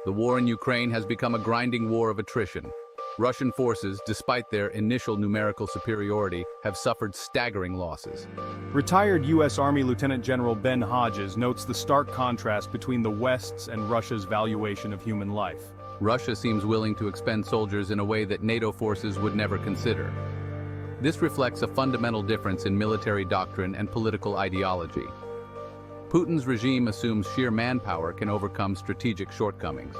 The war in Ukraine has become a grinding war of attrition. Russian forces, despite their initial numerical superiority, have suffered staggering losses. Retired U.S. Army Lieutenant General Ben Hodges notes the stark contrast between the West's and Russia's valuation of human life. Russia seems willing to expend soldiers in a way that NATO forces would never consider. This reflects a fundamental difference in military doctrine and political ideology. Putin's regime assumes sheer manpower can overcome strategic shortcomings.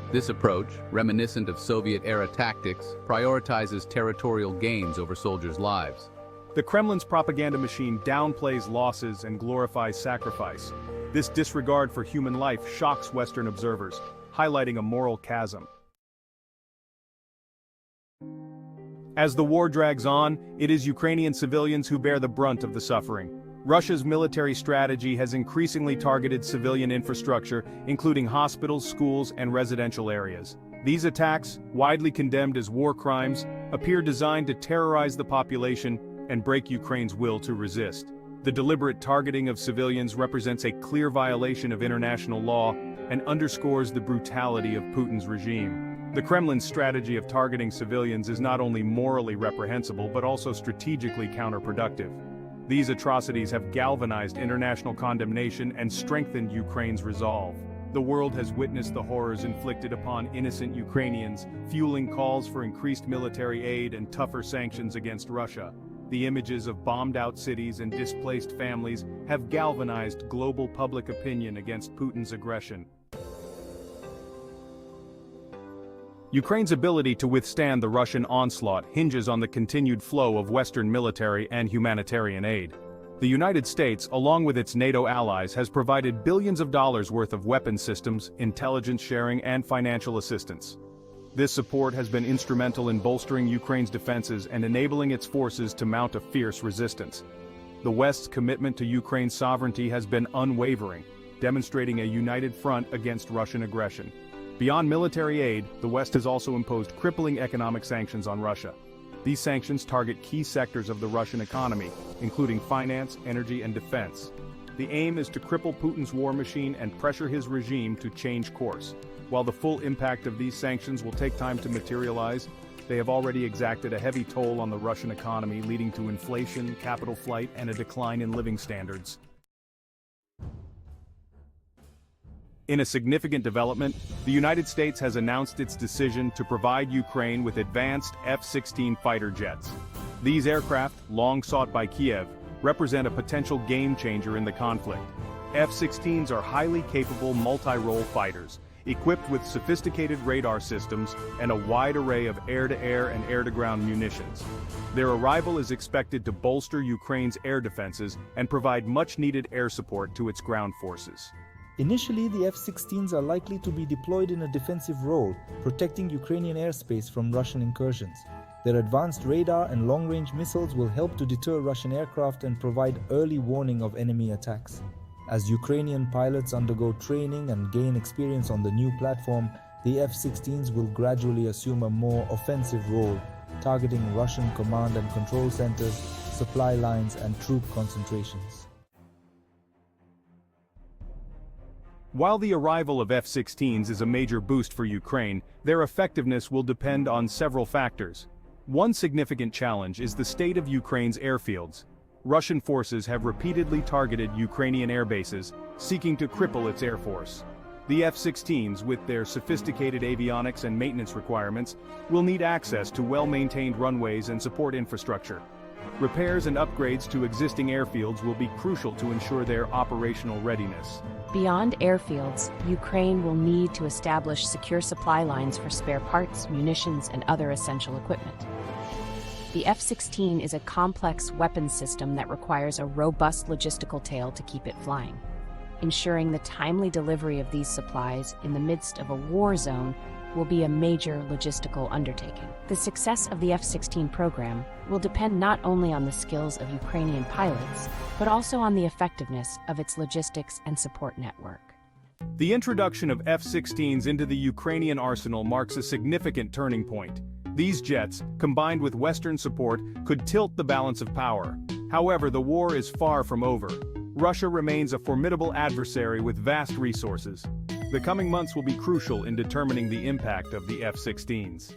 This approach, reminiscent of Soviet-era tactics, prioritizes territorial gains over soldiers' lives. The Kremlin's propaganda machine downplays losses and glorifies sacrifice. This disregard for human life shocks Western observers, highlighting a moral chasm. As the war drags on, it is Ukrainian civilians who bear the brunt of the suffering. Russia's military strategy has increasingly targeted civilian infrastructure, including hospitals, schools, and residential areas. These attacks, widely condemned as war crimes, appear designed to terrorize the population and break Ukraine's will to resist. The deliberate targeting of civilians represents a clear violation of international law and underscores the brutality of Putin's regime. The Kremlin's strategy of targeting civilians is not only morally reprehensible but also strategically counterproductive. These atrocities have galvanized international condemnation and strengthened Ukraine's resolve. The world has witnessed the horrors inflicted upon innocent Ukrainians, fueling calls for increased military aid and tougher sanctions against Russia. The images of bombed-out cities and displaced families have galvanized global public opinion against Putin's aggression. Ukraine's ability to withstand the Russian onslaught hinges on the continued flow of Western military and humanitarian aid. The United States, along with its NATO allies, has provided billions of dollars worth of weapons systems, intelligence sharing, and financial assistance. This support has been instrumental in bolstering Ukraine's defenses and enabling its forces to mount a fierce resistance. The West's commitment to Ukraine's sovereignty has been unwavering, demonstrating a united front against Russian aggression. Beyond military aid, the West has also imposed crippling economic sanctions on Russia. These sanctions target key sectors of the Russian economy, including finance, energy, and defense. The aim is to cripple Putin's war machine and pressure his regime to change course. While the full impact of these sanctions will take time to materialize, they have already exacted a heavy toll on the Russian economy, leading to inflation, capital flight, and a decline in living standards. In a significant development, the United States has announced its decision to provide Ukraine with advanced F-16 fighter jets. These aircraft, long sought by Kiev, represent a potential game-changer in the conflict. F-16s are highly capable multi-role fighters, equipped with sophisticated radar systems and a wide array of air-to-air and air-to-ground munitions. Their arrival is expected to bolster Ukraine's air defenses and provide much-needed air support to its ground forces. Initially, the F-16s are likely to be deployed in a defensive role, protecting Ukrainian airspace from Russian incursions. Their advanced radar and long-range missiles will help to deter Russian aircraft and provide early warning of enemy attacks. As Ukrainian pilots undergo training and gain experience on the new platform, the F-16s will gradually assume a more offensive role, targeting Russian command and control centers, supply lines, and troop concentrations. While the arrival of F-16s is a major boost for Ukraine, their effectiveness will depend on several factors. One significant challenge is the state of Ukraine's airfields. Russian forces have repeatedly targeted Ukrainian air bases, seeking to cripple its air force. The F-16s, with their sophisticated avionics and maintenance requirements, will need access to well-maintained runways and support infrastructure. Repairs and upgrades to existing airfields will be crucial to ensure their operational readiness. Beyond airfields, Ukraine will need to establish secure supply lines for spare parts, munitions, and other essential equipment. The F-16 is a complex weapons system that requires a robust logistical tail to keep it flying. Ensuring the timely delivery of these supplies in the midst of a war zone will be a major logistical undertaking. The success of the F-16 program will depend not only on the skills of Ukrainian pilots, but also on the effectiveness of its logistics and support network. The introduction of F-16s into the Ukrainian arsenal marks a significant turning point. These jets, combined with Western support, could tilt the balance of power. However, the war is far from over. Russia remains a formidable adversary with vast resources. The coming months will be crucial in determining the impact of the F-16s.